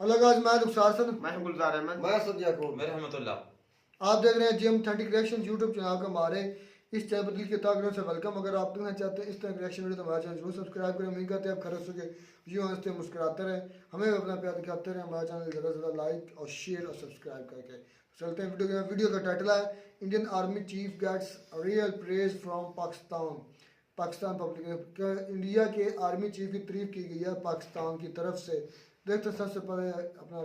Hello guys, मैं रुखसार sir, मैं हूं गुलजार अहमद, मैं सदिया को। मैं रहमतुल्लाह। आप देख रहे हैं जिम 30 क्रिएशन यूट्यूब चैनल का। हमारे इस चैनल पर दिल के ताकरों से वेलकम। अगर आप देखना चाहते हैं इस तरह क्रिएशन वीडियो तो हमारे चैनल जरूर सब्सक्राइब करें। उम्मीद करते हैं आप खैर के यूँ हंसते मुस्कुराते रहें, हमें भी अपना प्यार दिखाते रहें। हमारा चैनल ज़्यादा से ज़्यादा लाइक और शेयर और सब्सक्राइब करके चलते हैं वीडियो का टाइटल है Indian army chief gets real praise from Pakistan public. India के आर्मी चीफ की तारीफ की गई है पाकिस्तान की तरफ से। देखते हैं सबसे पहले अपना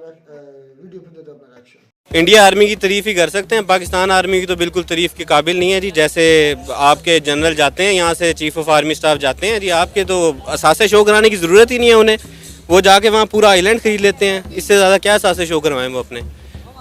वीडियो फिर देते हैं अपना रिएक्शन। इंडिया आर्मी की तारीफ ही कर सकते हैं, पाकिस्तान आर्मी की तो बिल्कुल तारीफ के काबिल नहीं है जी। जैसे आपके जनरल जाते हैं यहाँ से, चीफ ऑफ आर्मी स्टाफ जाते हैं जी, आपके तो असासे शो कराने की ज़रूरत ही नहीं है उन्हें। वो जाके वहाँ पूरा आइलैंड खरीद लेते हैं, इससे ज़्यादा क्या असासे शो करवाएं वो अपने।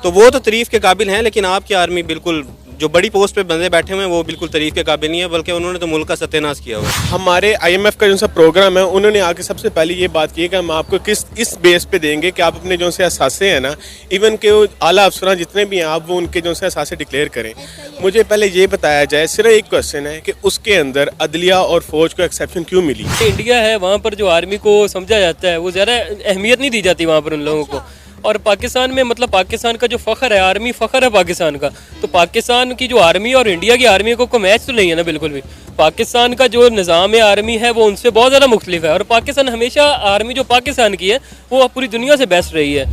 तो वो तो तारीफ के काबिल हैं, लेकिन आपकी आर्मी बिल्कुल, जो बड़ी पोस्ट पे बंदे बैठे हुए हैं वो बिल्कुल तारीफ के काबिल नहीं है, बल्कि उन्होंने तो मुल्क का सत्यानाश किया हुआ है। हमारे IMF का जो सा प्रोग्राम है, उन्होंने आके सबसे पहले ये बात की है कि हम आपको इस बेस पे देंगे कि आप अपने जो से असासे हैं ना, इवन के वो आला अफसरान जितने भी हैं, आप वो उनके जो से असासे डिक्लेयर करें। मुझे पहले ये बताया जाए, सिर्फ एक क्वेश्चन है कि उसके अंदर अदलिया और फौज को एक्सेप्शन क्यों मिली? इंडिया है, वहाँ पर जो आर्मी को समझा जाता है वो ज़्यादा अहमियत नहीं दी जाती वहाँ पर उन लोगों को। और पाकिस्तान में मतलब पाकिस्तान का जो फ़ख्र है, आर्मी फ़ख्र है पाकिस्तान का। तो पाकिस्तान की जो आर्मी और इंडिया की आर्मी को मैच तो नहीं है ना बिल्कुल भी। पाकिस्तान का जो निज़ाम है आर्मी है वो उनसे बहुत ज़्यादा मुख्तलिफ है। और पाकिस्तान हमेशा, आर्मी जो पाकिस्तान की है वो पूरी दुनिया से बेस्ट रही है।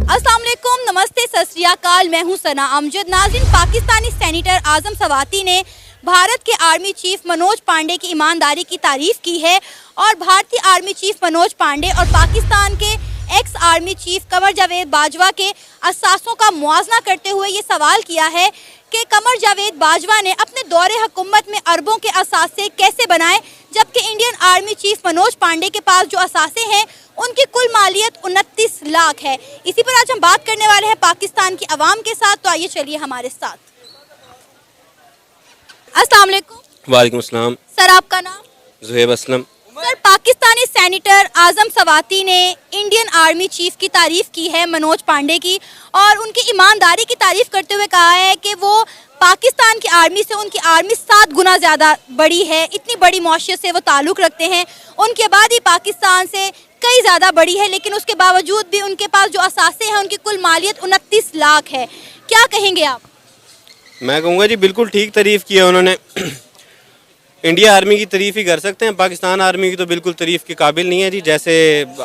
अस्सलाम वालेकुम, नमस्ते, सत श्री अकाल। मैं हूं सना अमजद। नाज़रीन, पाकिस्तानी सेनेटर आज़म सवाती ने भारत के आर्मी चीफ मनोज पांडे की ईमानदारी की तारीफ की है। और भारतीय आर्मी चीफ मनोज पांडे और पाकिस्तान के ex army chief Qamar Javed Bajwa के असासों का मुआवजा करते हुए ये सवाल किया है कि कमर जावेद बाजवा ने अपने दौरे हुकूमत में अरबों के असासे कैसे बनाए, जबकि Indian army chief Manoj Pande के पास जो असासे हैं उनकी कुल मालियत 29 लाख है। इसी पर आज हम बात करने वाले हैं पाकिस्तान की आवाम के साथ, तो आइए चलिए हमारे साथ। अस्सलाम वालेकुम। वालेकुम अस्सलाम। सर, आपका नाम? ज़ुहैब असलम। सर, पाकिस्तानी सेनेटर आज़म सवाती ने इंडियन आर्मी चीफ की तारीफ की है मनोज पांडे की, और उनकी ईमानदारी की तारीफ करते हुए कहा है कि वो पाकिस्तान की आर्मी से, उनकी आर्मी 7 गुना ज़्यादा बड़ी है, इतनी बड़ी मौशियत से वो ताल्लुक़ रखते हैं। उनके बाद ही पाकिस्तान से कई ज़्यादा बड़ी है, लेकिन उसके बावजूद भी उनके पास जो असासे हैं उनकी कुल मालियत 29 लाख है। क्या कहेंगे आप? मैं कहूँगा जी बिल्कुल ठीक तारीफ़ की है उन्होंने। इंडिया आर्मी की तारीफ़ ही कर सकते हैं, पाकिस्तान आर्मी की तो बिल्कुल तारीफ़ के काबिल नहीं है जी। जैसे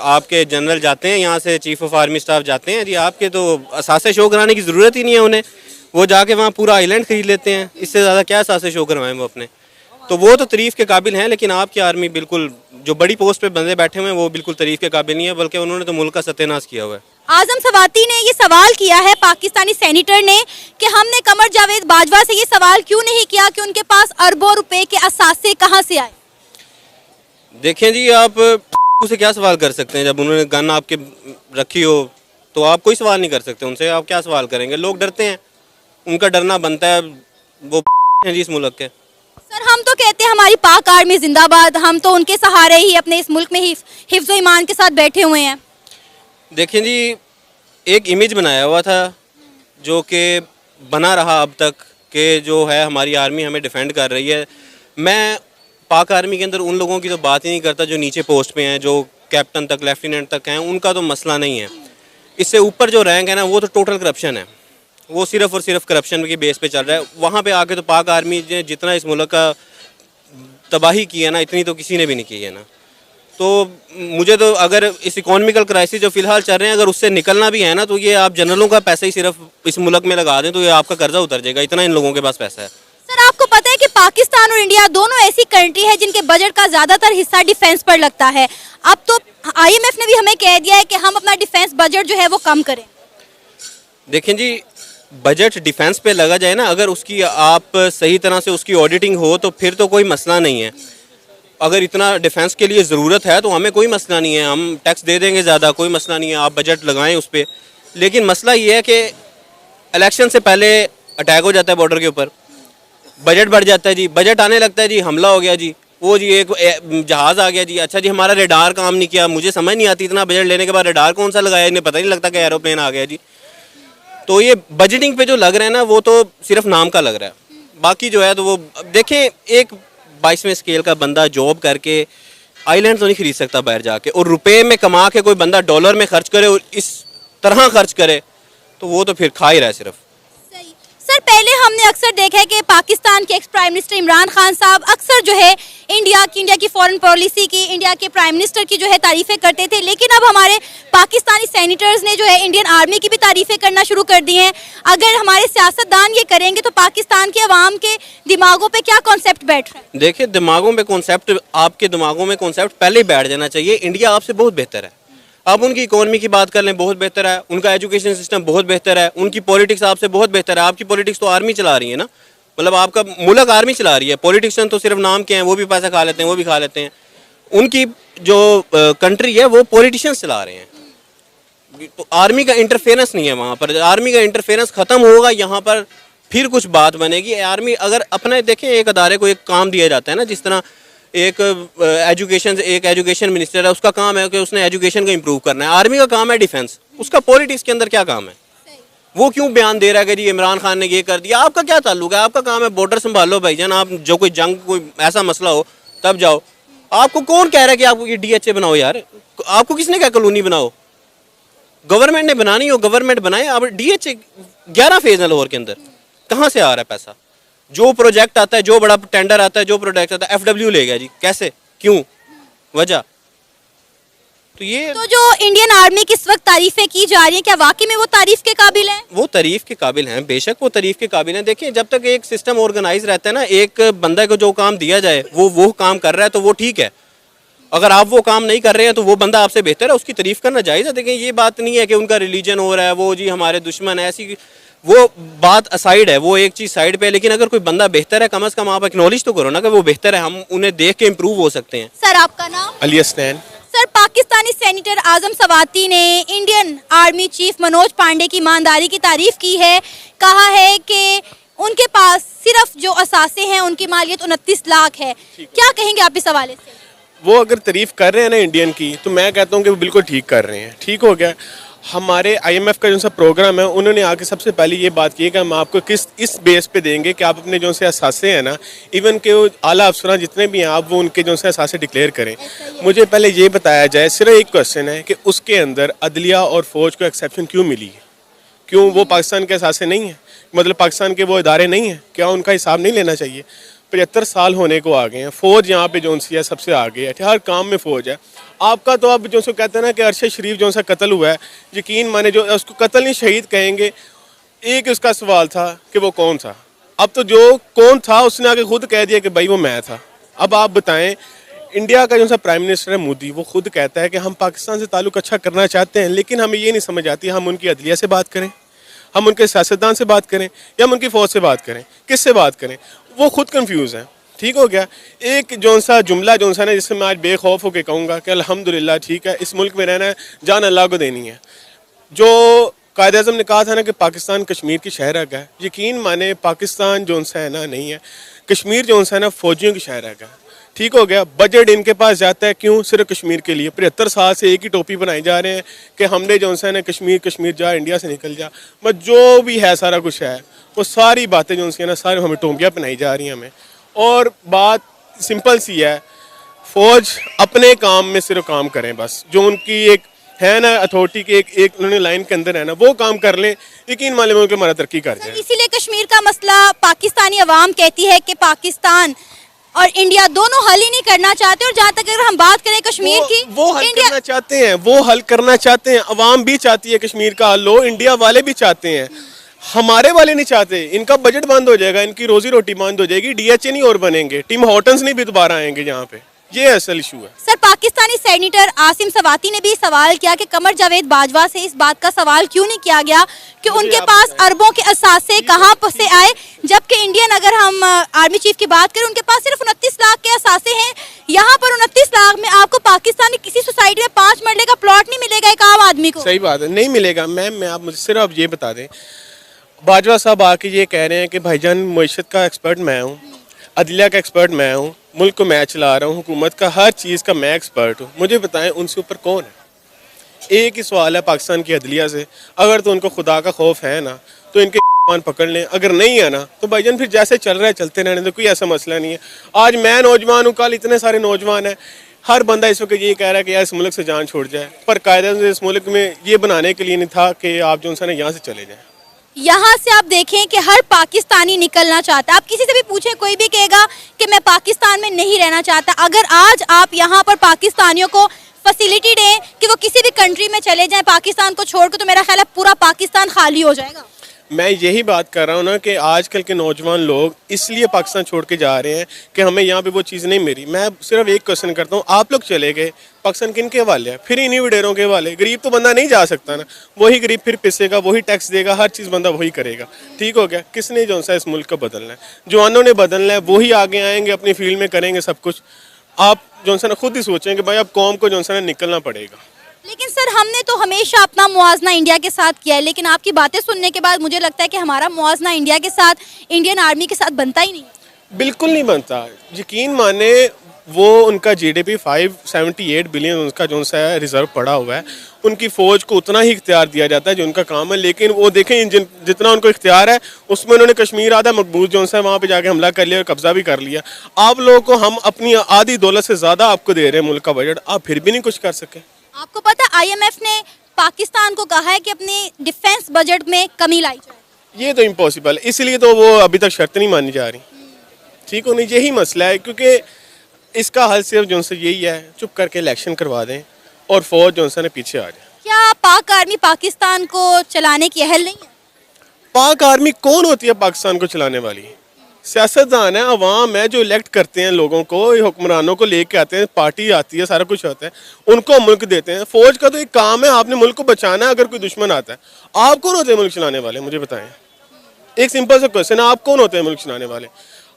आपके जनरल जाते हैं यहाँ से, चीफ ऑफ आर्मी स्टाफ जाते हैं जी, आपके तो असासे शो कराने की ज़रूरत ही नहीं है उन्हें। वो जाके वहाँ पूरा आइलैंड खरीद लेते हैं, इससे ज़्यादा क्या असासे शो करवाएं वो अपने। तो वो तो तारीफ़ के काबिल हैं, लेकिन आपकी आर्मी बिल्कुल, जो बड़ी पोस्ट पे बंदे बैठे हुए हैं वो बिल्कुल तारीफ़ के काबिल नहीं है, बल्कि उन्होंने तो मुल्क का सत्यानाश किया हुआ है। आज़म सवाती ने ये सवाल किया है पाकिस्तानी सेनेटर ने कि हमने कमर जावेद बाजवा से ये सवाल क्यों नहीं किया कि उनके पास अरबों रुपए के असासे कहाँ से आए। देखें जी, आप उसे क्या सवाल कर सकते हैं? जब उन्होंने गन आपके रखी हो तो आप कोई सवाल नहीं कर सकते उनसे। आप क्या सवाल करेंगे? लोग डरते हैं, उनका डरना बनता है, वो हैं जी इस मुल्क के। सर, हम तो कहते हैं हमारी पाक आर्मी जिंदाबाद, हम तो उनके सहारे ही अपने इस मुल्क में ही हिफ्ज़ ईमान के साथ बैठे हुए हैं। देखें जी, एक इमेज बनाया हुआ था जो कि बना रहा अब तक, कि जो है हमारी आर्मी हमें डिफेंड कर रही है। मैं पाक आर्मी के अंदर उन लोगों की तो बात ही नहीं करता जो नीचे पोस्ट पे हैं, जो कैप्टन तक, लेफ्टिनेंट तक हैं, उनका तो मसला नहीं है। इससे ऊपर जो रैंक है ना, वो तो टोटल करप्शन है, वो सिर्फ़ और सिर्फ करप्शन के बेस पे चल रहा है। वहाँ पे आके तो पाक आर्मी ने जितना इस मुल्क का तबाही की है ना, इतनी तो किसी ने भी नहीं की है ना। तो मुझे तो अगर इस इकोनॉमिकल क्राइसिस जो फ़िलहाल चल रहे हैं, अगर उससे निकलना भी है ना, तो ये आप जनरलों का पैसा ही सिर्फ इस मुल्क में लगा दें तो ये आपका कर्जा उतर जाएगा, इतना इन लोगों के पास पैसा है। सर, आपको पता है कि पाकिस्तान और इंडिया दोनों ऐसी कंट्री है जिनके बजट का ज़्यादातर हिस्सा डिफेंस पर लगता है। अब तो IMF ने भी हमें कह दिया है कि हम अपना डिफेंस बजट जो है वो कम करें। देखें जी, बजट डिफेंस पे लगा जाए ना, अगर उसकी आप सही तरह से उसकी ऑडिटिंग हो तो फिर तो कोई मसला नहीं है। अगर इतना डिफेंस के लिए ज़रूरत है तो हमें कोई मसला नहीं है, हम टैक्स दे देंगे ज़्यादा, कोई मसला नहीं है, आप बजट लगाएं उस पर। लेकिन मसला ये है कि इलेक्शन से पहले अटैक हो जाता है बॉर्डर के ऊपर, बजट बढ़ जाता है जी, बजट आने लगता है जी, हमला हो गया जी, वो जी एक जहाज़ आ गया जी, अच्छा जी हमारा रेडार काम नहीं किया। मुझे समझ नहीं आती, इतना बजट लेने के बाद रेडार कौन सा लगाया, इन्हें पता नहीं लगता कि एरोप्लेन आ गया जी। तो ये बजटिंग पे जो लग रहा है ना, वो तो सिर्फ नाम का लग रहा है। बाकी जो है तो वो देखें, एक 22वें स्केल का बंदा जॉब करके आइलैंड तो नहीं खरीद सकता बाहर जाके, और रुपए में कमा के कोई बंदा डॉलर में खर्च करे और इस तरह खर्च करे तो वो तो फिर खा ही रहा है सिर्फ। सही। सर, पहले हमने अक्सर देखा है कि पाकिस्तान के ex prime minister Imran Khan साहब अक्सर जो है इंडिया की फॉरेन पॉलिसी की, इंडिया के प्राइम मिनिस्टर की जो है तारीफें करते थे, लेकिन अब हमारे पाकिस्तानी सेनेटर्स ने जो है इंडियन आर्मी की भी तारीफें करना शुरू कर दी हैं। अगर हमारे सियासतदान ये करेंगे तो पाकिस्तान के अवाम के दिमागों पे क्या कॉन्सेप्ट बैठ रहा है? देखिए, दिमागों में कॉन्सेप्ट, आपके दिमागों में कॉन्सेप्ट पहले ही बैठ जाना चाहिए। इंडिया आपसे बहुत बेहतर है। आप उनकी इकोनॉमी की बात कर लें, बहुत बेहतर है। उनका एजुकेशन सिस्टम बहुत बेहतर है। उनकी पॉलिटिक्स आपसे बहुत बेहतर है। आपकी पॉलिटिक्स तो आर्मी चला रही है ना, मतलब आपका मुल्क आर्मी चला रही है। पॉलिटिशियन तो सिर्फ नाम के हैं, वो भी पैसा खा लेते हैं, वो भी खा लेते हैं। उनकी जो कंट्री है वो पॉलिटिशियंस चला रहे हैं। तो आर्मी का इंटरफेरेंस नहीं है वहाँ पर। आर्मी का इंटरफेरेंस ख़त्म होगा, यहाँ पर फिर कुछ बात बनेगी। आर्मी अगर अपने देखें, एक अदारे को एक काम दिया जाता है ना, जिस तरह एक एजुकेशन मिनिस्टर है, उसका काम है कि उसने एजुकेशन को इम्प्रूव करना है। आर्मी का काम है डिफेंस। उसका पॉलिटिक्स के अंदर क्या काम है? वो क्यों बयान दे रहा है कि जी इमरान खान ने ये कर दिया? आपका क्या ताल्लुक है? आपका काम है बॉर्डर संभालो भाईजान। आप जो कोई जंग, कोई ऐसा मसला हो तब जाओ। आपको कौन कह रहा है कि आप ये DHA बनाओ? यार, आपको किसने कहा कॉलोनी बनाओ? गवर्नमेंट ने बनानी हो, गवर्नमेंट बनाए। अब DHA 11 फेज है लाहौर के अंदर, कहाँ से आ रहा है पैसा? जो प्रोजेक्ट आता है, जो बड़ा टेंडर आता है, जो प्रोजेक्ट आता है, FW ले गया जी। कैसे, क्यों, वजह? तो ये तो जो इंडियन आर्मी की इस वक्त तारीफें की जा रही हैं, क्या वाकई में वो तारीफ के काबिल हैं? वो तारीफ के काबिल हैं, बेशक वो तारीफ के काबिल हैं। देखिए, जब तक एक सिस्टम ऑर्गेनाइज रहता है ना, एक बंदे को जो काम दिया जाए वो काम कर रहा है तो वो ठीक है। अगर आप वो काम नहीं कर रहे हैं तो वो बंदा आपसे बेहतर है, उसकी तारीफ करना जायज़ है। देखिए, ये बात नहीं है कि उनका रिलीजन हो रहा है, वो जी हमारे दुश्मन है, ऐसी वो बात असाइड है, वो एक चीज़ साइड पे है। लेकिन अगर कोई बंदा बेहतर है, कम से कम आप एक्नॉलेज तो करो ना कि वो बेहतर है। हम उन्हें देख के इम्प्रूव हो सकते हैं। सर, आपका नाम? अली हसनैन। सर, पाकिस्तानी सेनेटर आजम सवाती ने Indian army chief Manoj Pande की ईमानदारी की तारीफ की है। कहा है कि उनके पास सिर्फ जो असासे हैं उनकी मालियत 29 लाख है। क्या कहेंगे आप इस हवाले से? वो अगर तारीफ कर रहे हैं ना इंडियन की, तो मैं कहता हूँ कि वो बिल्कुल ठीक कर रहे हैं। ठीक हो गया। हमारे IMF का जो सा प्रोग्राम है, उन्होंने आके सबसे पहले ये बात की कि हम आपको इस बेस पे देंगे कि आप अपने जो से असासे हैं ना, इवन के वो आला अफसरान जितने भी हैं, आप वो उनके जो से असासे डिक्लेयर करें। मुझे पहले ये बताया जाए, सिर्फ एक क्वेश्चन है कि उसके अंदर अदलिया और फौज को एक्सेप्शन क्यों मिली है? क्यों वो पाकिस्तान के असासे नहीं हैं? मतलब पाकिस्तान के वो इदारे नहीं हैं? क्या उनका हिसाब नहीं लेना चाहिए? 75 साल होने को आ गए हैं। फ़ौज यहाँ पे जो सी है सबसे आगे है, हर काम में फ़ौज है। आपका तो अब जो सो कहते हैं ना कि अरशद शरीफ जो सा कत्ल हुआ है, यकीन माने जो उसको कत्ल नहीं शहीद कहेंगे। एक उसका सवाल था कि वो कौन था। अब तो जो कौन था उसने आके खुद कह दिया कि भाई वो मैं था। अब आप बताएं, इंडिया का जो सा प्राइम मिनिस्टर है मोदी, वो खुद कहता है कि हम पाकिस्तान से ताल्लुक़ अच्छा करना चाहते हैं, लेकिन हमें ये नहीं समझ आती हम उनकी अदलिया से बात करें, हम उनके सियासतदान से बात करें, या हम उनकी फ़ौज से बात करें, किससे बात करें? वो खुद कंफ्यूज है। ठीक हो गया। एक जो सा जुमला जो सा ना, जिससे मैं आज बेखौफ होकर कहूँगा कि अल्हम्दुलिल्लाह ठीक है, इस मुल्क में रहना है, जान अल्लाह को देनी है। जो कायद-ए-आज़म ने कहा था ना कि पाकिस्तान कश्मीर की शहरग है, यकीन माने पाकिस्तान जो सा है ना नहीं है, कश्मीर जो सा है ना फौजियों की शहरग है। ठीक हो गया। बजट इनके पास जाता है क्यों? सिर्फ कश्मीर के लिए। 75 साल से एक ही टोपी बनाई जा रहे हैं कि हमने जो सा है ना कश्मीर जा, इंडिया से निकल जा। बस जो भी है सारा कुछ है, वो सारी बातें जो सी है ना, सारी हमें टोपियाँ बनाई जा रही हैं हमें। और बात सिंपल सी है, फ़ौज अपने काम में सिर्फ काम करें, बस जो उनकी एक है ना अथॉरिटी की एक उन्होंने लाइन के अंदर है ना, वो काम कर लें। यकीन मान लें हमारा तरक्की कर जाए। इसीलिए कश्मीर का मसला पाकिस्तानी अवाम कहती है कि पाकिस्तान और इंडिया दोनों हल ही नहीं करना चाहते। और जहाँ तक अगर हम बात करें कश्मीर की, वो हल करना चाहते हैं, वो हल करना चाहते हैं। अवाम भी चाहती है कश्मीर का हल हो, इंडिया वाले भी चाहते हैं, हमारे वाले नहीं चाहते। इनका बजट बंद हो जाएगा, इनकी रोजी रोटी बंद हो जाएगी, DHA नहीं और बनेंगे, टिम हॉर्टन्स नहीं भी दोबारा आएंगे यहाँ पे। ये असल इशू है। सर, पाकिस्तानी सेनेटर आसिम सवाती ने भी सवाल किया कि कमर जावेद बाजवा से इस बात का सवाल क्यों नहीं किया गया कि उनके पास अरबों के असासे कहाँ से आए, जबकि इंडियन अगर हम आर्मी चीफ की बात करें, उनके पास सिर्फ 29 लाख के असासे हैं। यहाँ पर 29 लाख में आपको पाकिस्तान की किसी सोसाइटी में 5 मरले का प्लॉट नहीं मिलेगा एक आम आदमी को। सही बात है, नहीं मिलेगा। मैम आप मुझे सिर्फ आप ये बता दें, बाजवा साहब आके ये कह रहे हैं कि भाईजान मईशत का एक्सपर्ट मैं हूँ, अदलिया का एक्सपर्ट मैं हूँ, मुल्क को मैं चला रहा हूँ, हुकूमत का हर चीज़ का मैं एक्सपर्ट हूँ। मुझे बताएं उनसे ऊपर कौन है? एक ही सवाल है पाकिस्तान की अदलिया से, अगर तो उनको खुदा का खौफ है ना तो इनके मान पकड़ लें, अगर नहीं है ना तो भाईजान फिर जैसे चल रहा है चलते रहने दो, कोई ऐसा मसला नहीं है। आज मैं नौजवान हूँ, कल इतने सारे नौजवान हैं, हर बंदा इस वक्त ये कह रहा है कि यार इस मुल्क से जान छोड़ जाए, पर कायदे से इस मुल्क में ये बनाने के लिए नहीं था कि आप जो है यहाँ से चले जाएं। यहाँ से आप देखें कि हर पाकिस्तानी निकलना चाहता है। आप किसी से भी पूछें, कोई भी कहेगा कि मैं पाकिस्तान में नहीं रहना चाहता। अगर आज आप यहाँ पर पाकिस्तानियों को फैसिलिटी दें कि वो किसी भी कंट्री में चले जाएं पाकिस्तान को छोड़कर, तो मेरा ख्याल है पूरा पाकिस्तान खाली हो जाएगा। मैं यही बात कर रहा हूँ ना कि आजकल के नौजवान लोग इसलिए पाकिस्तान छोड़ के जा रहे हैं कि हमें यहाँ पे वो चीज़ नहीं मिली। मैं सिर्फ एक क्वेश्चन करता हूँ, आप लोग चले गए, पाकिस्तान किन के हवाले है? फिर इन्हीं वडेरों के हवाले। गरीब तो बंदा नहीं जा सकता ना, वही गरीब फिर पिसेगा, वही टैक्स देगा, हर चीज़ बंदा वही करेगा। ठीक हो गया? किसने जो सा इस मुल्क को बदलना है? जवानों ने बदलना है, वही आगे आएंगे, अपनी फील्ड में करेंगे सब कुछ। आप जो सा ना खुद ही सोचें कि भाई अब कौम को जो सा ना निकलना पड़ेगा। लेकिन सर, हमने तो हमेशा अपना मुआवजा इंडिया के साथ किया है, लेकिन आपकी बातें सुनने के बाद मुझे लगता है कि हमारा मुआवजा इंडिया के साथ, इंडियन आर्मी के साथ बनता ही नहीं। बिल्कुल नहीं बनता। यकीन माने वो उनका जीडीपी 578 बिलियन उनका जो सा है रिजर्व पड़ा हुआ है, उनकी फ़ौज को उतना ही इख्तियार दिया जाता है जो उनका काम है। लेकिन वो देखें जितना उनको इख्तियार है उसमें उन्होंने कश्मीर आधा मकबूज जो है वहाँ पे जाके हमला कर लिया और कब्जा भी कर लिया। आप लोगों को हम अपनी आधी दौलत से ज़्यादा आपको दे रहे हैं मुल्क का बजट, आप फिर भी नहीं कुछ कर सके। आपको पता IMF ने पाकिस्तान को कहा है कि अपने डिफेंस बजट में कमी लाई जाए। ये तो इम्पॉसिबल है, इसलिए तो वो अभी तक शर्त नहीं मानी जा रही। ठीक हो नहीं, यही मसला है। क्योंकि इसका हल सिर्फ जो से यही है, चुप करके इलेक्शन करवा दें और फौज जो है पीछे आ जाए। क्या पाक आर्मी पाकिस्तान को चलाने की अहल नहीं है? पाक आर्मी कौन होती है पाकिस्तान को चलाने वाली? सियासतदान है, अवाम है जो इलेक्ट करते हैं लोगों को, हुक्मरानों को लेके आते हैं, पार्टी आती है, सारा कुछ होता है, उनको मुल्क देते हैं। फौज का तो एक काम है, आपने मुल्क को बचाना है। अगर कोई दुश्मन आता है, आप कौन होते हैं मुल्क चलाने वाले? मुझे बताएं। एक सिंपल सा क्वेश्चन है, आप कौन होते हैं मुल्क चलाने वाले?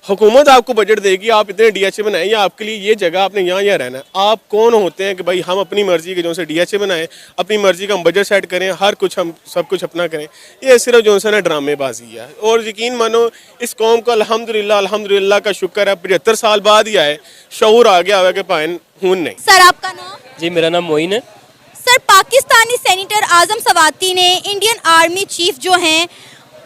हुकूमत आपको बजट देगी, आप इतने DHA बनाएं या आपके लिए ये जगह आपने यहाँ रहना है। आप कौन होते हैं कि भाई हम अपनी मर्जी के जो से DHA बनाएं, अपनी मर्जी का हम बजट सेट करें, हर कुछ हम सब कुछ अपना करें? ये सिर्फ जो है ना ड्रामेबाजी है। और यकीन मानो इस कौम को अल्हम्दुलिल्लाह का शुक्र है 75 साल बाद ही आए, शऊर आ गया हुआ कि पाइन खून नहीं। सर, आपका नाम? जी, मेरा नाम मोइन है। सर, पाकिस्तानी सेनेटर आजम सवाती ने इंडियन आर्मी चीफ जो हैं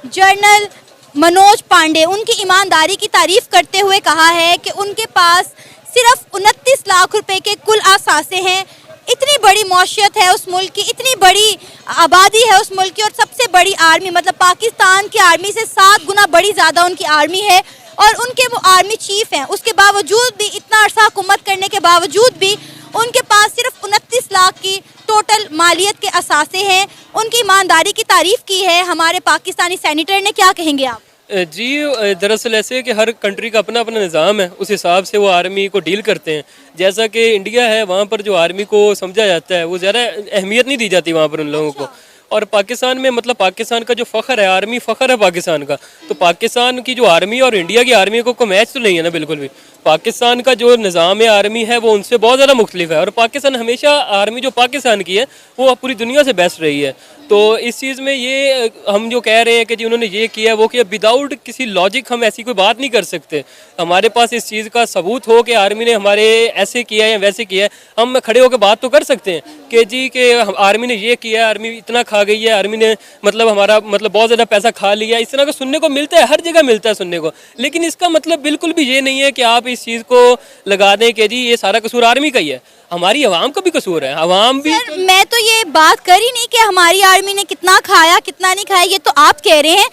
जनरल मनोज पांडे, उनकी ईमानदारी की तारीफ करते हुए कहा है कि उनके पास सिर्फ 29 लाख रुपए के कुल असासे हैं। इतनी बड़ी मौशियत है उस मुल्क की, इतनी बड़ी आबादी है उस मुल्क की, और सबसे बड़ी आर्मी, मतलब पाकिस्तान की आर्मी से 7 गुना बड़ी ज़्यादा उनकी आर्मी है, और उनके वो आर्मी चीफ हैं। उसके बावजूद भी, इतना अर्सा हुकूमत करने के बावजूद भी, उनके पास सिर्फ 29 लाख की टोटल मालियत के असासे हैं। उनकी ईमानदारी की तारीफ की है हमारे पाकिस्तानी सेनेटर ने। क्या कहेंगे आप? जी, दरअसल ऐसे है कि हर कंट्री का अपना अपना निज़ाम है, उस हिसाब से वो आर्मी को डील करते हैं। जैसा कि इंडिया है, वहाँ पर जो आर्मी को समझा जाता है वो ज़्यादा अहमियत नहीं दी जाती वहाँ पर उन लोगों को। और पाकिस्तान में मतलब पाकिस्तान का जो फ़ख्र है, आर्मी फ़ख्र है पाकिस्तान का, तो पाकिस्तान की जो आर्मी और इंडिया की आर्मी को मैच तो नहीं है ना, बिल्कुल भी। पाकिस्तान का जो निज़ाम है आर्मी है वो उनसे बहुत ज़्यादा मुख्तलिफ है, और पाकिस्तान हमेशा आर्मी जो पाकिस्तान की है वो पूरी दुनिया से बेस्ट रही है। तो इस चीज़ में ये हम जो कह रहे हैं कि जी उन्होंने ये किया वो किया, विदाउट किसी लॉजिक हम ऐसी कोई बात नहीं कर सकते। हमारे पास इस चीज़ का सबूत हो कि आर्मी ने हमारे ऐसे किया या वैसे किया है, हम खड़े होकर बात तो कर सकते हैं कि जी कि आर्मी ने ये किया, आर्मी इतना खा गई है, आर्मी ने मतलब हमारा मतलब बहुत ज़्यादा पैसा खा लिया। इस तरह का सुनने को मिलता है, हर जगह मिलता है सुनने को। लेकिन इसका मतलब बिल्कुल भी ये नहीं है कि आप इस चीज़ को लगा दें कि जी ये सारा कसूर आर्मी का ही है, हमारी आवाम का भी कसूर है। आवाम भी सर, मैं तो ये बात कर ही नहीं कि हमारी आर्मी ने कितना खाया कितना नहीं खाया, ये तो आप कह रहे हैं।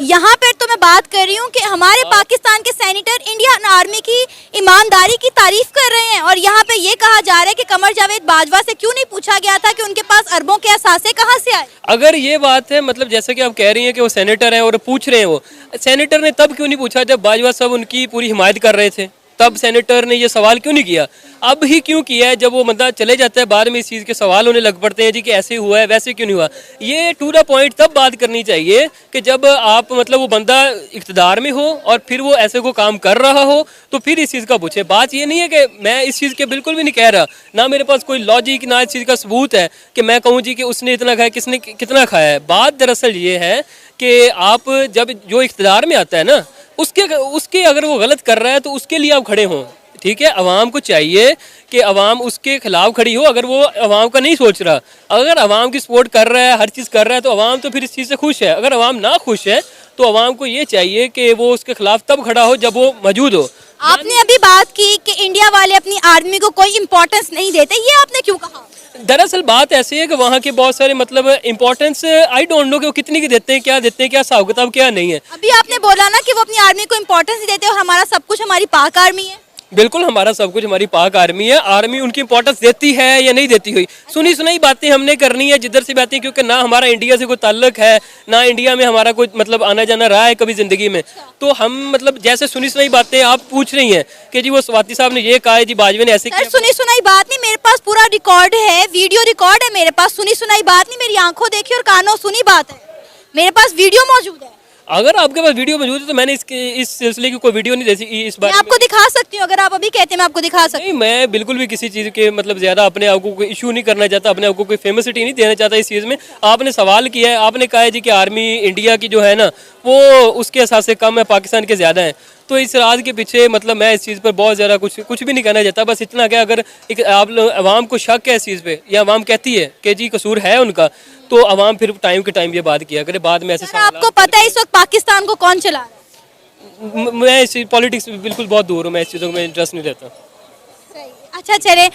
यहाँ पर तो मैं बात कर रही हूँ कि हमारे पाकिस्तान के सेनेटर इंडियन आर्मी की ईमानदारी की तारीफ कर रहे हैं, और यहाँ पे ये कहा जा रहा है कि कमर जावेद बाजवा से क्यों नहीं पूछा गया था कि उनके पास अरबों के असासे कहाँ से आए। अगर ये बात है, मतलब जैसे कि आप कह रही हैं कि वो सेनेटर हैं और पूछ रहे हैं, वो सेनेटर ने तब क्यों नहीं पूछा जब बाजवा साहब उनकी पूरी हिमायत कर रहे थे? तब सेनेटर ने ये सवाल क्यों नहीं किया? अब ही क्यों किया है जब वो बंदा चले जाता है, बाद में इस चीज़ के सवाल होने लग पड़ते हैं जी कि ऐसे हुआ है वैसे क्यों नहीं हुआ। ये टू द पॉइंट तब बात करनी चाहिए कि जब आप मतलब वो बंदा इक़्तिदार में हो और फिर वो ऐसे को काम कर रहा हो, तो फिर इस चीज़ का पूछे। बात ये नहीं है कि मैं इस चीज़ के बिल्कुल भी नहीं कह रहा, ना मेरे पास कोई लॉजिक ना इस चीज़ का सबूत है कि मैं कहूँ जी कि उसने इतना खाया, किसने कितना खाया है। बात दरअसल ये है कि आप जब जो इक़्तिदार में आता है ना, उसके अगर वो गलत कर रहा है तो उसके लिए आप खड़े हों। ठीक है, अवाम को चाहिए कि अवाम उसके खिलाफ खड़ी हो। अगर वो अवाम का नहीं सोच रहा, अगर अवाम की सपोर्ट कर रहा है, हर चीज़ कर रहा है, तो अवाम तो फिर इस चीज़ से खुश है। अगर अवाम ना खुश है तो अवाम को ये चाहिए कि वो उसके खिलाफ तब खड़ा हो जब वो मौजूद हो। आपने अभी बात की कि इंडिया वाले अपनी आर्मी को कोई इम्पोर्टेंस नहीं देते, ये आपने क्यों कहा? दरअसल बात ऐसी है कि वहाँ के बहुत सारे मतलब इम्पोर्टेंस आई डोंट नो कि वो कितनी की देते हैं, क्या हिसाब किताब क्या नहीं है। अभी आपने बोला ना कि वो अपनी आर्मी को इम्पोर्टेंस नहीं देते और हमारा सब कुछ हमारी पाक आर्मी है। बिल्कुल, हमारा सब कुछ हमारी पाक आर्मी है। आर्मी उनकी इंपॉर्टेंस देती है या नहीं देती हुई, सुनी सुनाई बातें हमने करनी है जिधर से बातें, क्योंकि ना हमारा इंडिया से कोई ताल्लुक है, ना इंडिया में हमारा कोई मतलब आना जाना रहा है कभी जिंदगी में। तो हम मतलब जैसे सुनी सुनाई बातें आप पूछ रही हैं कि जी वो स्वाति साहब ने ये कहा है, जी बाजवे ने ऐसे सर किया। सुनी सुनाई बात नहीं, मेरे पास पूरा रिकॉर्ड है, वीडियो रिकॉर्ड है मेरे पास। सुनी सुनाई बात नहीं, मेरी आंखों देखी और कानों सुनी बात है, मेरे पास वीडियो मौजूद है। अगर आपके पास वीडियो मौजूद है तो मैंने इस सिलसिले की कोई वीडियो नहीं देखी इस मैं बारे आपको दिखा सकती हूँ, अगर आप अभी कहते हैं मैं आपको दिखा सकती नहीं, मैं बिल्कुल भी किसी चीज़ के मतलब ज़्यादा अपने आप को कोई इशू नहीं करना चाहता, अपने आप को कोई फेमसिटी नहीं देना चाहता इस चीज़ में। आपने सवाल किया है, आपने कहा है जी कि आर्मी इंडिया की जो है ना वो उसके हिसाब से कम है, पाकिस्तान के ज़्यादा हैं। तो इस राज के पीछे मतलब मैं इस चीज़ पर बहुत ज़्यादा कुछ भी नहीं कहना चाहता। बस इतना क्या, अगर एक आप लोग आवाम को शक है इस चीज़ पे या आवाम कहती है कि जी कसूर है उनका, तो आवाम फिर टाइम के टाइम ये बात किया करे, बाद में ऐसे हूँ। आपको पता है इस वक्त पाकिस्तान को कौन चला रहा है? मैं इस पॉलिटिक्स में बिल्कुल बहुत दूर हूँ, मैं इस चीज़ों में इंटरेस्ट नहीं लेता। अच्छा चले,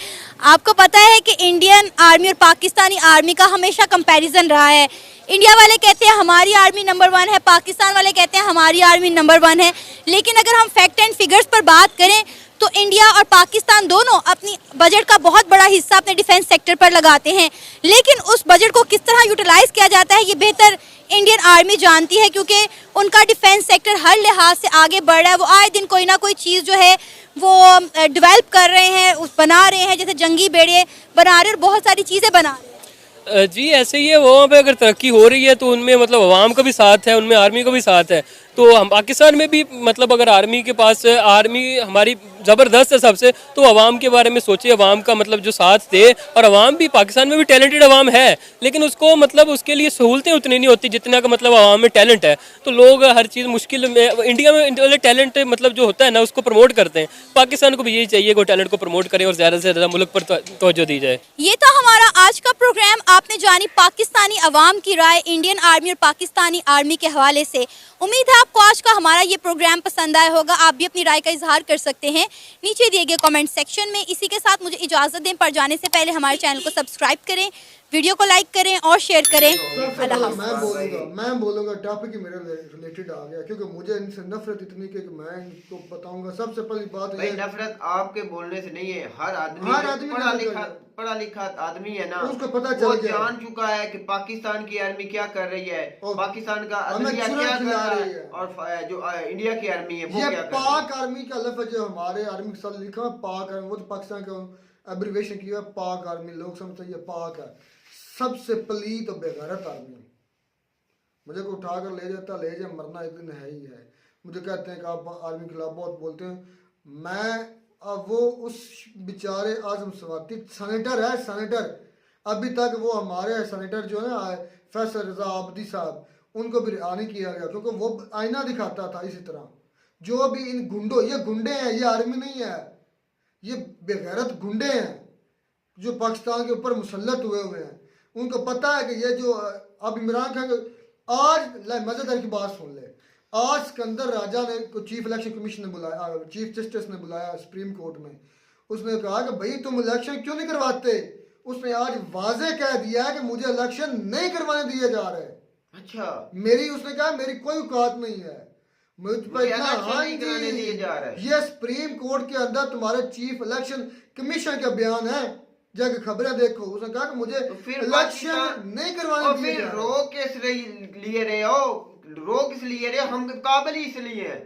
आपको पता है कि इंडियन आर्मी और पाकिस्तानी आर्मी का हमेशा कंपैरिजन रहा है। इंडिया वाले कहते हैं हमारी आर्मी नंबर 1 है, पाकिस्तान वाले कहते हैं हमारी आर्मी नंबर 1 है। लेकिन अगर हम फैक्ट एंड फिगर्स पर बात करें तो इंडिया और पाकिस्तान दोनों अपनी बजट का बहुत बड़ा हिस्सा अपने डिफेंस सेक्टर पर लगाते हैं। लेकिन उस बजट को किस तरह यूटिलाइज किया जाता है ये बेहतर इंडियन आर्मी जानती है, क्योंकि उनका डिफेंस सेक्टर हर लिहाज से आगे बढ़ रहा है। वो आए दिन कोई ना कोई चीज़ जो है वो डेवलप कर रहे हैं, बना रहे हैं, जैसे जंगी बेड़े बना रहे हैं और बहुत सारी चीज़ें बना रहे हैं। जी ऐसे ही है, वहाँ पे अगर तरक्की हो रही है तो उनमें मतलब अवाम का भी साथ है, उनमें आर्मी का भी साथ है। तो हम पाकिस्तान में भी मतलब अगर आर्मी के पास आर्मी हमारी ज़बरदस्त है सबसे, तो अवाम के बारे में सोचिए, अवाम का मतलब जो साथ दे। और अवाम भी पाकिस्तान में भी टैलेंटेड अवाम है, लेकिन उसको मतलब उसके लिए सहूलतें उतनी नहीं होती जितना का मतलब अवाम में टैलेंट है। तो लोग हर चीज़ मुश्किल में, इंडिया में टैलेंट मतलब जो होता है ना उसको प्रमोट करते हैं। पाकिस्तान को भी यही चाहिए कि टैलेंट को प्रमोट करे और ज़्यादा से ज़्यादा मुल्क पर तवज्जो दी जाए। ये था हमारा आज का प्रोग्राम। आपने जानी पाकिस्तानी अवाम की राय इंडियन आर्मी और पाकिस्तानी आर्मी के हवाले से। उम्मीद है आपको आज का हमारा ये प्रोग्राम पसंद आया होगा। आप भी अपनी राय का इजहार कर सकते हैं नीचे दिए गए कमेंट सेक्शन में। इसी के साथ मुझे इजाज़त दें, पर जाने से पहले हमारे चैनल को सब्सक्राइब करें, वीडियो को लाइक करें और शेयर करें। अल्लाह हाफ़िज़। मैं बोलूँगा टॉपिक ही मेरे रिलेटेड आ गया, क्योंकि मुझे इनसे नफरत इतनी कि मैं इनको बताऊंगा। सबसे पहली बात भाई ये नफरत आपके बोलने से नहीं है, हर आदमी पढ़ा लिखा आदमी है ना, उसको पता वो चल जान चुका है कि पाकिस्तान की आर्मी क्या कर रही है, और पाकिस्तान का हमें अदलिया चुरा क्या कर खिला रहा रही है, है। और जो इंडिया की आर्मी है वो ये क्या कर रही है। पाक आर्मी का लफ्ज़ जो हमारे आर्मी के साथ लिखा है पाक आर्मी, वो तो पाकिस्तान का एब्रिविएशन किया है पाक आर्मी। लोग समझते हैं ये पाक है। सबसे पलीत और बेगैरत आर्मी है। मुझे को उठाकर ले जाता, ले जाए, मरना एक दिन है ही है। मुझे कहते हैं कि आप आर्मी के खिलाफ बहुत बोलते हैं। मैं अब वो उस बेचारे आजम सवाती सेनेटर है, सेनेटर अभी तक वो हमारे सेनेटर जो है ना फैसल रजा आबदी साहब, उनको भी रिहा नहीं किया गया, क्योंकि वो आईना दिखाता था। इसी तरह जो भी इन गुंडों, ये गुंडे हैं, ये आर्मी नहीं है, ये बेगैरत गुंडे हैं जो पाकिस्तान के ऊपर मुसल्लत हुए हुए हैं। उनको पता है कि ये जो अब इमरान खान, आज मज़ेदार की बात सुन ले, आज सिकंदर राजा ने चीफ इलेक्शन कमीशन ने बुलाया, चीफ जस्टिस ने बुलाया सुप्रीम कोर्ट में। उसने कहा कि भाई तुम इलेक्शन क्यों नहीं करवाते। उसने आज वाजे कह दिया है कि मुझे इलेक्शन नहीं करवाने दिए जा रहे। अच्छा, मेरी, उसने कहा मेरी कोई औकात नहीं है मुझ पर इतना। हाँ दिए जा रहा है। ये सुप्रीम कोर्ट के अंदर तुम्हारे चीफ इलेक्शन कमीशन का बयान है, जाके खबरें देखो। उसने कहा कि मुझे तो फिर इलेक्शन नहीं करवाने दिए जा रहे। रोक किस लिए रहे हो, रोक किस लिए रहे, हम काबिल ही इसलिए हैं।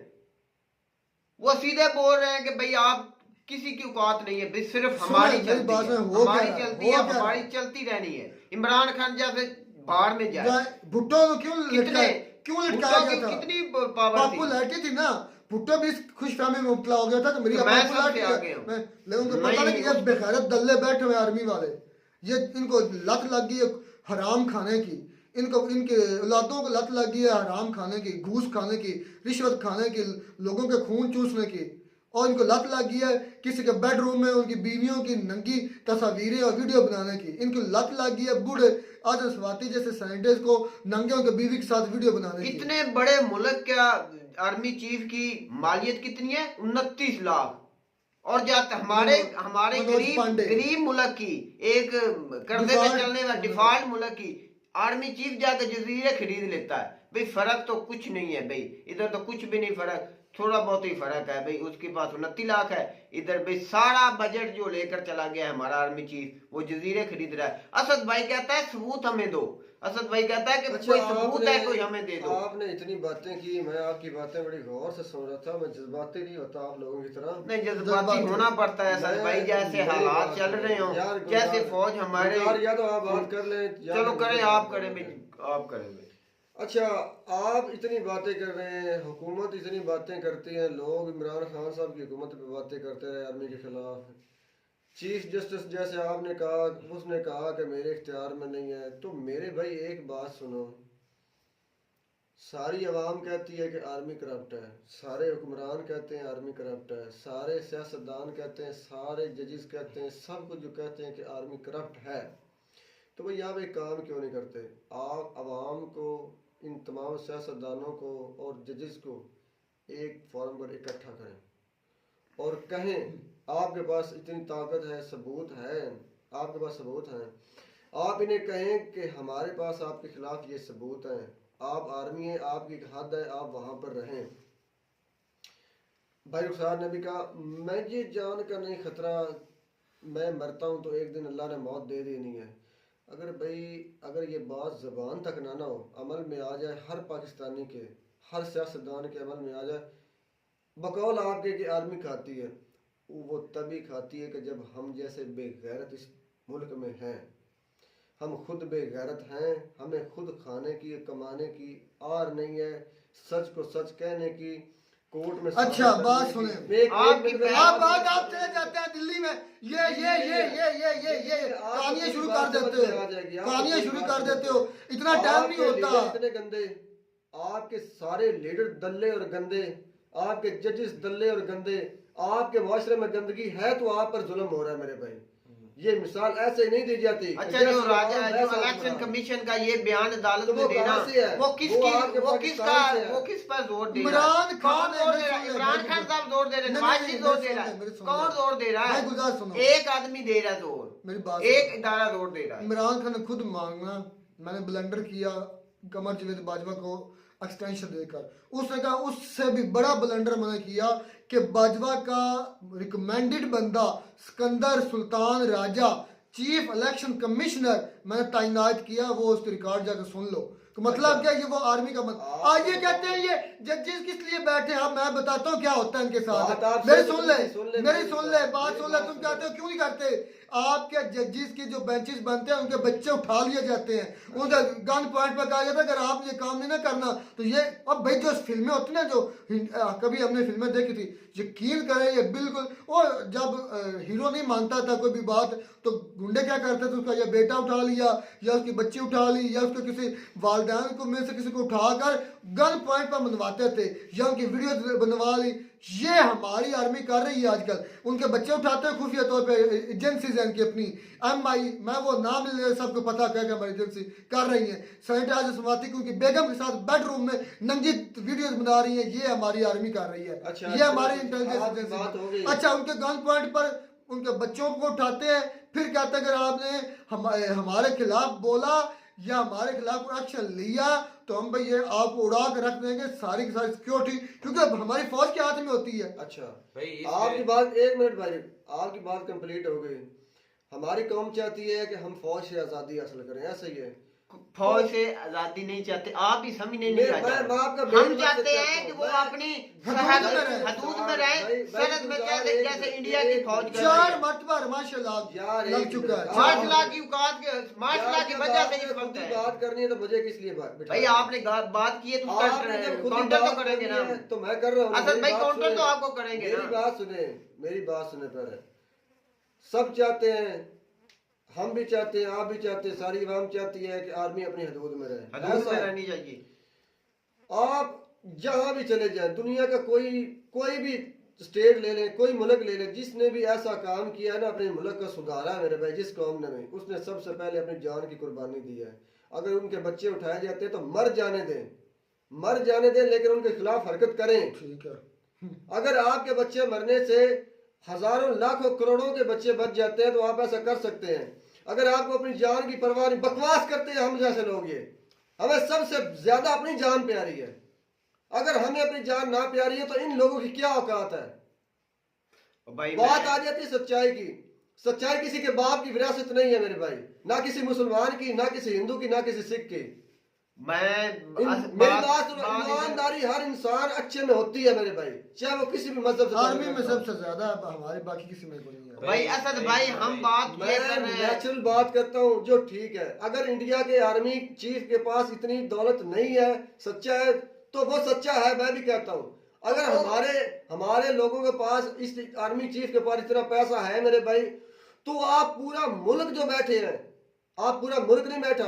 वो सीधे बोल रहे हैं कि भाई आप किसी की औकात नहीं है, सिर्फ हमारी चलती है, हमारी चलती है, हमारी चलती रहनी है। इमरान खान जैसे बाहर में जाए। भुट्टो को क्यों लटकाया गया था? कितनी पॉपुलैरिटी थी ना। भुट्टो भी इस खुशफहमी में मुब्तला हो गया था कि मेरी पॉपुलैरिटी है। लेकिन उनको पता नहीं कि ये बेगैरत दल्ले बैठे हुए आर्मी वाले, ये इनको लत लग गई है हराम खाने की, इनको इनके औलादों को लत लग गई है हराम खाने की, घूस खाने की, रिश्वत खाने की, लोगों के खून चूसने की। और इनको लत लग गई है किसी के बेडरूम में उनकी बीवियों की नंगी तस्वीरें और वीडियो बनाने की। इनको लत लग गई है बूढ़े आजम सवाती जैसे साइंटिस्ट को नंगे उनके बीवी के साथ वीडियो बनाने की। इतने बड़े मुल्क क्या आर्मी चीफ की मालियत कितनी है? 29 लाख। और जाते हमारे गरीब मुल्क की, एक कर्जे पे चलने वाला डिफॉल्ट मुल्क की आर्मी चीफ जाकर जजीरे खरीद लेता है। भाई फर्क तो कुछ नहीं है भाई, इधर तो कुछ भी नहीं फर्क, थोड़ा बहुत ही फर्क है भाई। उसके पास 29 लाख है, इधर भाई सारा बजट जो लेकर चला गया है हमारा आर्मी चीफ, वो जजीरे खरीद रहा है। असद भाई कहता है सबूत हमें दो, असद भाई कहता है कि कोई सबूत है कोई हमें दे दो। आपने इतनी बातें की, मैं आपकी बातें बड़ी गौर से सुन रहा था, मैं जज्बाती नहीं होता आप लोगों की तरह। नहीं, जज्बाती होना पड़ता है असद भाई, जैसे हालात चल रहे हो, जैसे फौज हमारे। या तो आप बात कर लें, चलो करें, आप करें भाई, आप करें भाई। अच्छा, आप इतनी बातें कर रहे हैं, हुकूमत इतनी बातें करती है, लोग इमरान खान साहब की हुकूमत पे बातें करते रहे आर्मी के खिलाफ। चीफ जस्टिस जैसे आपने कहा, उसने कहा कि मेरे इख्तियार में नहीं है। तो मेरे भाई एक बात सुनो, सारी अवाम कहती है कि आर्मी करप्ट है, सारे हुक्मरान कहते हैं आर्मी करप्ट है, सारे सियासतदान कहते हैं, सारे जजेस कहते हैं, सब कुछ जो कहते हैं कि आर्मी करप्ट है। तो भाई आप एक काम क्यों नहीं करते? आप अवाम को, इन तमाम सियासतदानों को और जजेस को एक फोरम पर इकट्ठा करें और कहें आपके पास इतनी ताकत है, सबूत है, आपके पास सबूत हैं, आप इन्हें कहें कि हमारे पास आपके खिलाफ ये सबूत हैं, आप आर्मी है, आपकी हद है, आप वहाँ पर रहें। भाई रुखसार ने भी कहा मैं ये जान कर नहीं खतरा, मैं मरता हूँ तो एक दिन अल्लाह ने मौत दे देनी है। अगर ये बात ज़बान तक ना हो, अमल में आ जाए, हर पाकिस्तानी के, हर सियासतदान के अमल में आ जाए, बकौल आपके कि आर्मी खाती है, वो तभी खाती है कि जब हम जैसे बेगैरत इस मुल्क में हैं। हम खुद बेगैरत हैं, हमें खुद खाने की, कमाने की आर नहीं है, सच को सच कहने की, कोर्ट में। अच्छा बात सुने, आप चले जाते हैं दिल्ली में, ये कहानियां शुरू कर देते हो, कहानियां शुरू कर देते हो, इतना टाइम नहीं होता। इतने गंदे, आपके सारे लीडर दल्ले और गंदे, आपके जजेस दल्ले और गंदे, आपके माशरे में गंदगी है तो आप पर जुल्म हो रहा है मेरे भाई। ये मिसाल ऐसे नहीं दी जाती। अच्छा, जो इलेक्शन कमीशन का ये बयान अदालत में देना, वो किस पर जोर दे रहा है? इमरान खान साहब जोर दे रहे हैं, नवाज शरीफ जोर दे रहा है, कौन जोर दे रहा है? एक आदमी दे रहा है जोर, एक इदारा जोर दे रहा है। इमरान खान ने खुद मांगना, मैंने ब्लंडर किया कमर जावेद बाजवा को एक्सटेंशन देकर, उसने कहा उससे भी बड़ा ब्लंडर मैंने किया कि बाजवा का रिकमेंडेड बंदा Sikandar Sultan Raja chief election commissioner मैंने तैनात किया, वो उसके रिकॉर्ड जाकर सुन लो। तो मतलब क्या, ये वो आर्मी का आज ये कहते हैं ये जजेस किस लिए बैठे? अब मैं बताता हूँ क्या होता है इनके साथ, मेरी सुन ले, बात सुन ले। तुम कहते हो क्यों नहीं करते? आपके जजेस की जो बेंचेस बनते हैं उनके बच्चे उठा लिए जाते हैं, उनका गन पॉइंट पर कहा जाता है अगर आप ये काम नहीं ना करना तो ये। अब भाई जो फिल्में होती ना, जो कभी हमने फिल्में देखी थी, यकीन करें ये बिल्कुल, और जब हीरो नहीं मानता था कोई भी बात तो गुंडे क्या करते थे, उसका या बेटा उठा लिया या उसकी बच्ची उठा ली या उसके किसी वालदैन को में से किसी को उठाकर गन पॉइंट पर मनवाते थे या उनकी वीडियो बनवा ली। ये हमारी आर्मी कर रही है आजकल, उनके बच्चे उठाते हैं खुफिया तौर पे, एजेंसीज हैं इनकी अपनी, MI, मैं वो नाम सबको पता क्या हमारी एजेंसी कर रही है। सेनेटर आज़म समाती की उनकी बेगम के साथ बेडरूम में नंगी वीडियोस बना रही है, ये हमारी आर्मी कर रही है। अच्छा, ये हमारी इंटेलिजेंस एजेंसी। अच्छा, उनके गन पॉइंट पर उनके बच्चों को उठाते हैं, फिर कहते हैं अगर आपने हमारे खिलाफ बोला या हमारे खिलाफ एक्शन लिया तो हम भाई ये आपको उड़ा के रख देंगे सारी की सारी सिक्योरिटी, क्योंकि अब हमारी फौज के हाथ में होती है। अच्छा भाई, आपकी बात, एक मिनट भाई, आपकी बात कंप्लीट हो गई। हमारी कौम चाहती है कि हम फौज से आज़ादी हासिल करें, ऐसा ही है। फौज से आजादी नहीं चाहते, आप ही समझने नहीं चाहते। हम चाहते हैं कि वो अपनी हदूद में रहे, सरहद में, जैसे इंडिया की फौज 4 मरतबा माशाल्लाह लग चुका है। मार्शल लॉ की औकात के, मार्शल लॉ की वजह से इस वक्त बात करनी है तो मुझे किस लिए बात? भाई आपने बात की है तो काउंटर तो करेंगे ना, तो मैं कर रहा हूँ। असद भाई काउंटर तो आपको करेंगे ना। मेरी बात सुने पहले। सब चाहते हैं, हम भी चाहते हैं, आप भी चाहते हैं, सारी आवाम चाहती है कि आर्मी अपनी हदूद में रहे, हदूद में रहनी चाहिए। आप जहां भी चले जाएं, दुनिया का कोई भी स्टेट ले लें, कोई मुल्क ले लें, जिसने भी ऐसा काम किया है ना, अपने मुल्क का सुधारा है मेरे भाई, जिस कौम ने नहीं, उसने सबसे पहले अपनी जान की कुर्बानी दी है। अगर उनके बच्चे उठाए जाते हैं तो मर जाने दें, मर जाने दें लेकिन उनके खिलाफ हरकत करें। ठीक है। अगर आपके बच्चे मरने से हजारों लाखों करोड़ों के बच्चे बच जाते हैं तो आप ऐसा कर सकते हैं। अगर आपको अपनी जान की परवाह नहीं, बकवास करते हैं हम जैसे लोग, ये हमें सबसे ज्यादा अपनी जान प्यारी है। अगर हमें अपनी जान ना प्यारी है तो इन लोगों की क्या औकात है। भाई बात आ जाती है सच्चाई की। सच्चाई किसी के बाप की विरासत नहीं है मेरे भाई, ना किसी मुसलमान की, ना किसी हिंदू की, ना किसी सिख की। मेरी बात सुनो, ईमानदारी हर इंसान अच्छे में होती है मेरे भाई, चाहे वो किसी भी मजहब से। आर्मी में सबसे ज्यादा हमारे, बाकी किसी में कोई नहीं है भाई। असद भाई हम बात ये कर रहे हैं, नेचुरल बात करता हूँ जो ठीक है। अगर इंडिया के आर्मी चीफ के पास इतनी दौलत नहीं है, सच्चा है तो वो सच्चा है, मैं भी कहता हूँ। अगर हमारे लोगों के पास, इस आर्मी चीफ के पास इतना पैसा है मेरे भाई, तो आप पूरा मुल्क जो बैठे हैं, आप पूरा मुल्क नहीं बैठा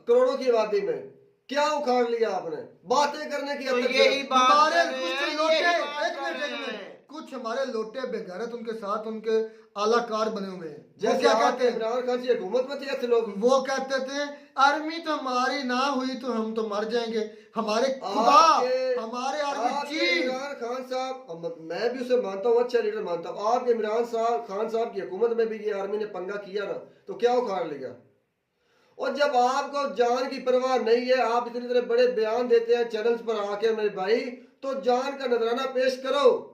करोड़ों की आबादी में, क्या उखाड़ लिया आपने बातें करने की। तो यही बात हमारे कर रहे कुछ हैं, लोटे, यही बात एक कर मिनट, रहे एक हैं। मिनट, कुछ हमारे लोटे बेगैरत उनके साथ उनके आलाकार बने हुए हैं। वो जैसे क्या आप कहते हैं, इमरान खान की हुकूमत में थे ऐसे लोग। वो कहते थे आर्मी तो हमारी ना हुई तो हम तो मर जाएंगे। हमारे खुदा, हमारे आर्मी आपके चीफ इमरान खान साहब, मैं भी उसे मानता हूँ, अच्छा लीडर मानता हूँ। आपके इमरान खान साहब की हुकूमत में भी ये आर्मी ने पंगा किया ना, तो क्या उखाड़ लिया। और जब आपको जान की परवाह नहीं है, आप इतनी तरह बड़े बयान देते हैं चैनल्स पर आके मेरे भाई, तो जान का नजराना पेश करो,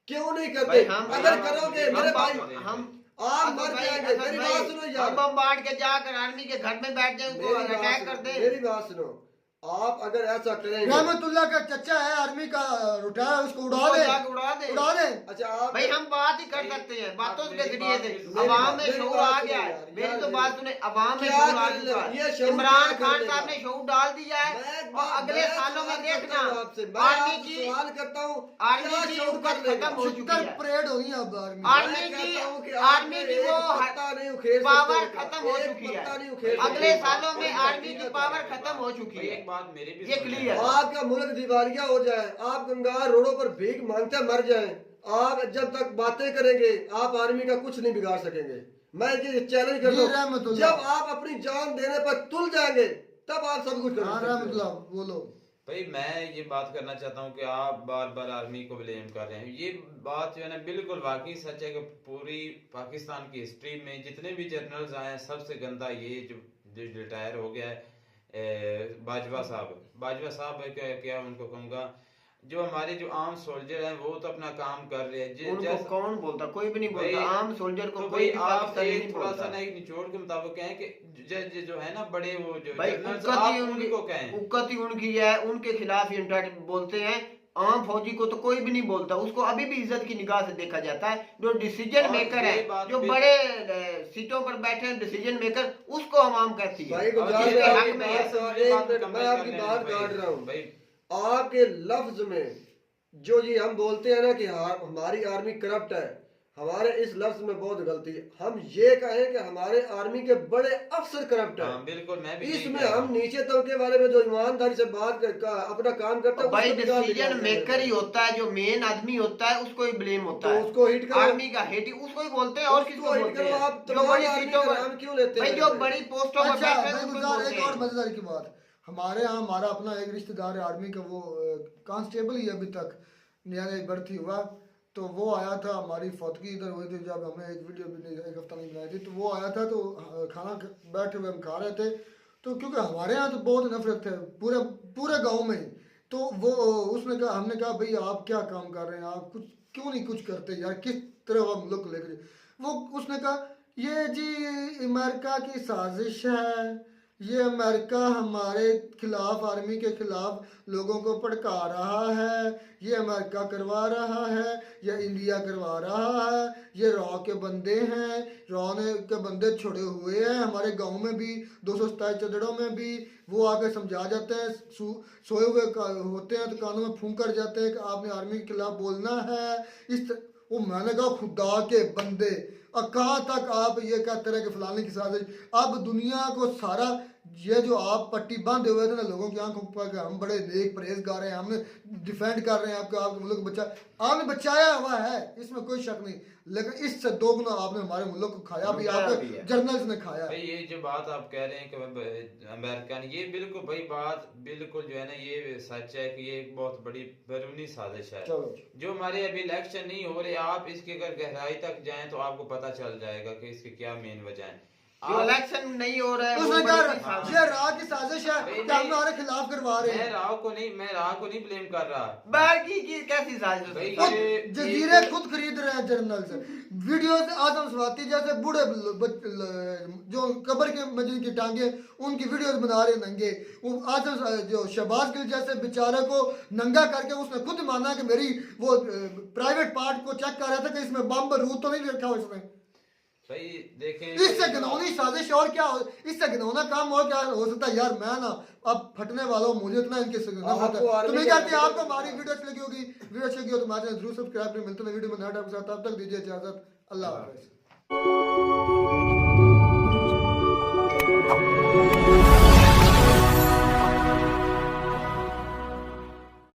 क्यों नहीं करते। अगर करोगे मेरे भाई आप मर जाएंगे। मेरी बात सुनो यार, हम बांट के जाकर आर्मी के घर में बैठ जाए, उनको अटैक कर दे। मेरी बात सुनो, आप अगर ऐसा करेंगे, रहमतुल्लाह का चचा है आर्मी का उठाया, उसको उड़ा दे, उड़ा दे। उड़ा दे। अच्छा आप भाई हम बात ही कर सकते हैं बातों के जरिए से। अवाम में शऊर आ गया है। मेरी तो बात सुने, अवाम में शऊर आ चुका है। इमरान खान साहब ने शऊर डाल दिया है और अगले सालों में देखना आर्मी की सवाल करता हूँ, आर्मी की हुकूमत खत्म हो चुकी है। परेड होगी अब आर्मी की वो पावर खत्म हो चुकी है। अगले सालों में आर्मी की पावर खत्म हो चुकी है। ये क्लियर। आपका मुल्क दिवालिया हो जाए, आप गंगार रोडों पर भीख मांगते मर जाएं, आप जब तक बातें करेंगे आप आर्मी का कुछ नहीं बिगाड़ सकेंगे। मैं ये चैलेंज करता हूं, जब आप अपनी जान देने पर तुल जाएंगे तब आप सब कुछ करेंगे। बोलो भाई मैं ये बात करना चाहता हूँ कि आप बार बार आर्मी को ब्लेम कर रहे हैं। ये बात जो है ना बिल्कुल वाकई सच है कि पूरी पाकिस्तान की हिस्ट्री में जितने भी जनरल्स आए हैं सबसे गंदा ये जो रिटायर हो गया है बाजवा साहब है। क्या उनको कहूँगा, जो हमारे जो आर्म सोल्जर हैं वो तो अपना काम कर रहे हैं। उनको कौन बोलता, कोई भी नहीं बोलता आर्म सोल्जर को। तो कोई आप थोड़ा सा ना निचोड़ के मुताबिक कहें कि जो है ना बड़े वो जो उक्कती उनकी है, उनके खिलाफ बोलते हैं। आम फौजी को तो कोई भी नहीं बोलता, उसको अभी भी इज्जत की निगाह से देखा जाता है। जो डिसीजन मेकर है, जो बड़े सीटों पर बैठे हैं डिसीजन मेकर, उसको आवाम कहती है। मैं आपकी बात काट रहा हूँ। आपके लफ्ज में जो ये हम बोलते हैं ना कि हमारी आर्मी करप्ट है, हमारे इस लफ्ज में बहुत गलती है। हम ये कहें कि हमारे आर्मी के बड़े अफसर करप्ट हैं। बिल्कुल, मैं भी इसमें हम नीचे तबके वाले में जो ईमानदारी से बात अपना काम करते हैं, भाई डिसीजन मेकर ही होता है, जो मेन आदमी होता है उसको ही ब्लेम होता है। उसको हिट करो, आर्मी का हेट उसको ही बोलते हैं। और किसको बोलते हैं? आप जो बड़ी सीटों पर नाम क्यों लेते हैं? भाई जो बड़ी पोस्टों पर अच्छा, बैठे हैं उनको बोलते एक और हैं। मजेदार की बात, हमारे यहाँ हमारा अपना एक रिश्तेदार है आर्मी का, वो कांस्टेबल ही अभी तक नया भर्ती हुआ, तो वो आया था। हमारी फौतगी इधर हुई थी जब हमने एक वीडियो भी एक हफ्ता नहीं बनाई थी, तो वो आया था। तो खाना बैठे हुए हम खा रहे थे, तो क्योंकि हमारे यहाँ तो बहुत नफरत है पूरे गांव में, तो वो उसने कहा, हमने कहा भाई आप क्या काम कर रहे हैं, आप कुछ क्यों नहीं कुछ करते यार, किस तरह हम लोग लेकर। वो उसने कहा ये जी अमेरिका की साजिश है, ये अमेरिका हमारे खिलाफ, आर्मी के खिलाफ लोगों को भड़का रहा है, ये अमेरिका करवा रहा है, ये इंडिया करवा रहा है, ये रॉ के बंदे हैं, रॉ ने के बंदे छोड़े हुए हैं। हमारे गांव में भी 227 चदड़ों में भी वो आके समझा जाते हैं, सोए हुए होते हैं तो कानों में फूंक कर जाते हैं कि आपने आर्मी के खिलाफ बोलना है। वो मैंने कहा खुदा के बंदे, कहाँ तक आप ये कहते रहे कि फलाने की साजिश। अब दुनिया को सारा ये जो आप पट्टी बांधे हुए थे ना लोगों की आंखों पर कि हम बड़े नेक परहेजगार हैं, हमने डिफेंड कर रहे हैं आपके मुल्क को बचा, आपने बचाया हुआ है, इसमें कोई शक नहीं, लेकिन इससे दोगुना आपने हमारे मुल्क को खाया भी, आपके जर्नल्स ने खाया। भाई ये जो बात आप कह रहे हैं कि अमेरिकन, ये बिल्कुल भाई बात बिल्कुल जो है ना ये सच है कि ये एक बहुत बड़ी बैरूनी साजिश है। जो हमारे अभी इलेक्शन नहीं हो रहे, आप इसकी अगर गहराई तक जाएं तो आपको पता चल जाएगा कि इसकी क्या मेन वजह है। जो इलेक्शन नहीं हो रहा है उसने कहा ये राह की साजिश है कि हम हमारे खिलाफ करवा रहे हैं। मैं राह को नहीं ब्लेम कर रहा। बाकी की कैसी साजिश है? जजीरे खुद खरीद रहे हैं जर्नल से, वीडियो से आजम सवाती जैसे बूढ़े जो कब्र के मस्जिद की टांगे उनकी वीडियोस बना रहे नंगे, वो आजम जो शहबाज गिल जैसे बेचारे को नंगा करके उसने खुद माना कि मेरी वो प्राइवेट पार्ट को चेक कर रहा था कि इसमें बम बारूद तो नहीं रखा उसने। भाई देखें, इससे घिनौनी साजिश और क्या हो, इससे घिनौना काम और क्या हो सकता है यार। मैं ना अब फटने वाला हूँ, मुझे इतना इनके से नफरत है। तो मैं कहती हूँ आपको हमारी वीडियो अच्छी लगी होगी, वीडियो अच्छी लगी हो तो हमारे चैनल जरूर सब्सक्राइब करें। मिलते हैं वीडियो में नए टॉपिक के साथ, तब तक दीजिए इजाजत, अल्लाह हाफिज़।